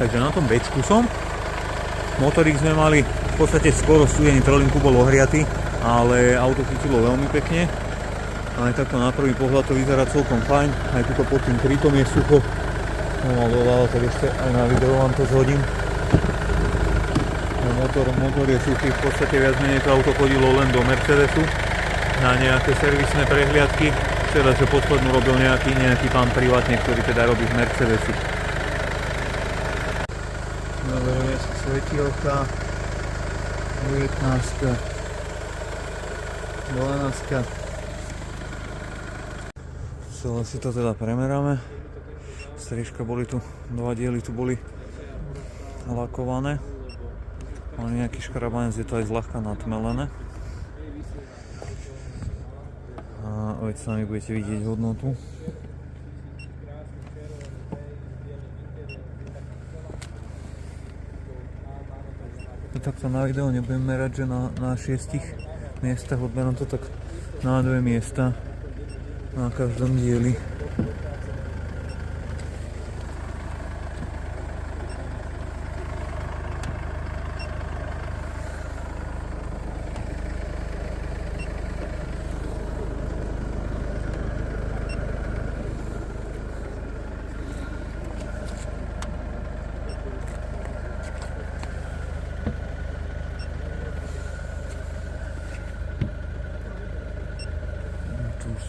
Takže na tom Bčku som. Motorík sme mali v podstate skoro studený, trolinku bol ohriatý, ale auto chytilo veľmi pekne. Aj takto na prvý pohľad to vyzerá celkom fajn, aj tuto pod tým krytom je sucho. No mal dodávať, tak ešte aj na video vám to zhodím. Motor je suchý, v podstate viac menej to auto chodilo len do Mercedesu na nejaké servisné prehliadky. Teda, že poslednú robil nejaký pán privátne, ktorý teda robí z Mercedesu. Dobre, sú svetielka, 19, 12. Celé si to teda premeráme. Strižka boli tu, dva diely tu boli lakované. Ale nejaký škrabanec, je to aj zľahka natmelené. A opäť sami budete vidieť hodnotu. Takto na videu nebudem merať, že na 6 miestach odberám to tak na 2 miesta na každom dieli.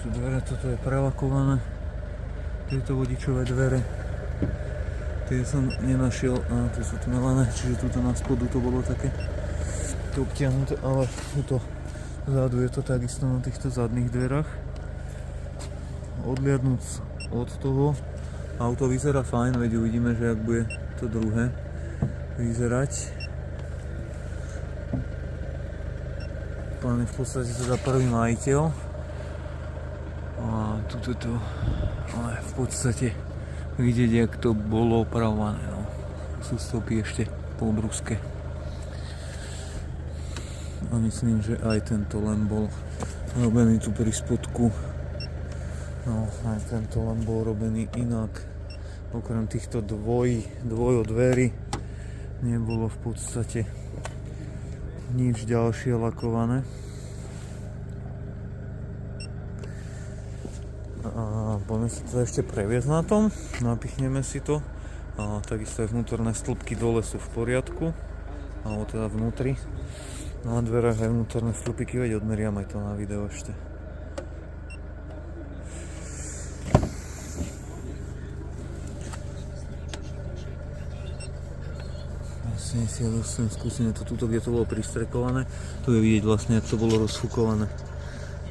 Sú dvere, toto je prelakované, tieto vodičové dvere, tie som nenašiel, tie sú tmelené, čiže tuto na spodu to bolo také obtiahnuté, ale tuto vzadu je to takisto na týchto zadných dverách. Odliadnúc od toho, auto vyzerá fajn, veď uvidíme, že ak bude to druhé vyzerať. Pán je v podstate teda prvý majiteľ. A tuto to, ale v podstate vidieť, jak to bolo opravované, no. Sú stopy ešte polbruské. A myslím, že aj tento len bol robený tu pri spodku. No, aj tento len bol robený inak. Okrem týchto dvojodverí nebolo v podstate nič ďalšie lakované. A poďme sa teda ešte previesť na tom, napichneme si to. A takisto aj vnútorné stĺpky dole sú v poriadku, alebo teda vnútri. Na dverách aj vnútorné stĺpiky, veď odmeriam aj to na video ešte. Skúsime to tuto, kde to bolo pristrekované. Tu je vidieť vlastne, ako to bolo rozfúkované.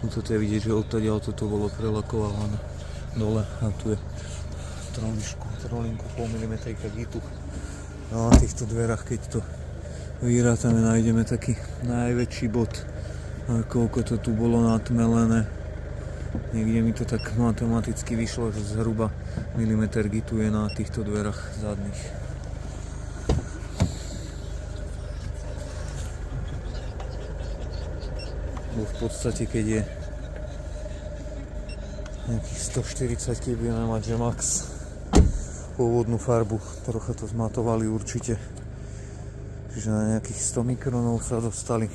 Tuto je vidieť, že odtiaľ toto bolo prelakované dole a tu je trolinku pol milimetrika gitu. No, na týchto dverách, keď to vyrátame, nájdeme taký najväčší bod, koľko to tu bolo natmelené. Niekde mi to tak matematicky vyšlo, že zhruba milimeter gitu je na týchto dverách zadných. V podstate, keď je nejakých 140, keď budeme mať, že max pôvodnú farbu, trocha to zmatovali určite, čiže na nejakých 100 mikronov sa dostali.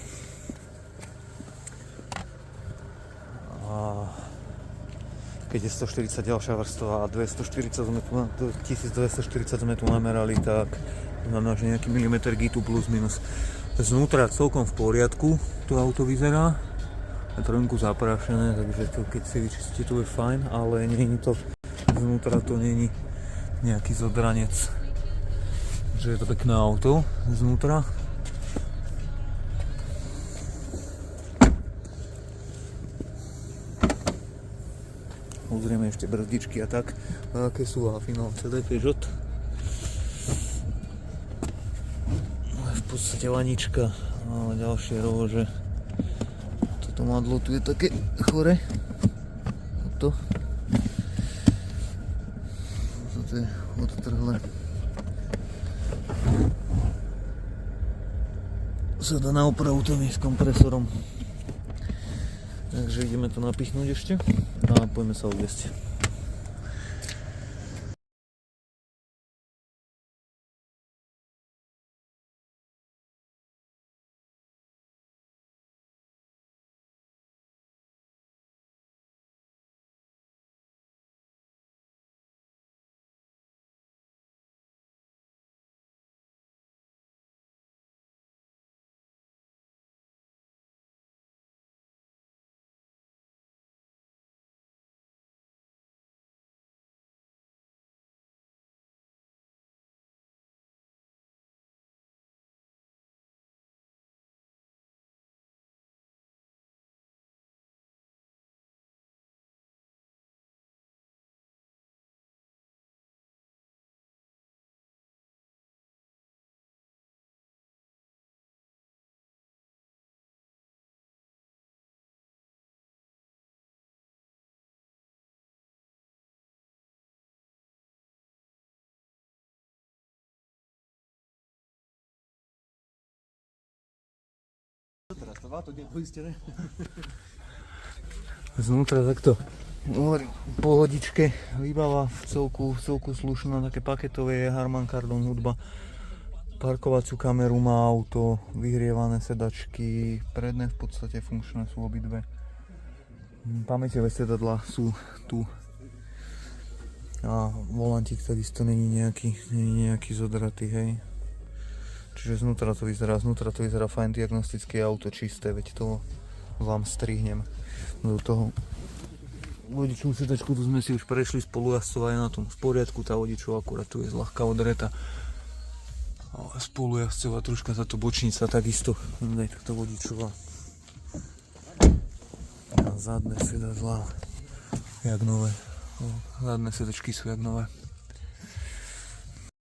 A keď je 140 ďalšia vrstva a 1240 sme tu namerali, tak znamená, že nejaký milimeter gitu plus minus. Znútra celkom v poriadku to auto vyzerá. Je trošku zaprášené, takže to, keď si vyčistíte, to je fajn, ale není to znútra, to není nejaký zodranec. Takže je to pekné auto znútra. Pozrieme ešte brzdičky a tak, aké sú Afino CD Peugeot. V podstate vanička, ale ďalšie rože. To madlo tu je také chore. Toto je odtrhlé. Sa dá na opravu tým s kompresorom. Takže ideme to napichnúť ešte a poďme sa odviesť. teraz? To to nie poistené? Znútra takto hovorím, pohodičke, výbava v celku slušná, také paketové je Harman Kardon hudba. Parkovaciu kameru má auto, vyhrievané sedačky, predné v podstate funkčné sú obidve. Pamäťové sedadlá sú tu. A volantík takisto není nejaký zodratý, hej. Čiže znútra to vyzerá fajn, diagnostické auto, čisté, veď to vám strihnem do toho. Vodičovú sedačku, tu sme si už prešli spolujazdcov, aj na tom v poriadku, tá vodičová akurát tu je zľahka odreta. Ale spolujazdcová troška táto bočnica takisto, daj takto vodičová. A zadné sedadlá, jak nové. Zadné sedačky sú jak nové.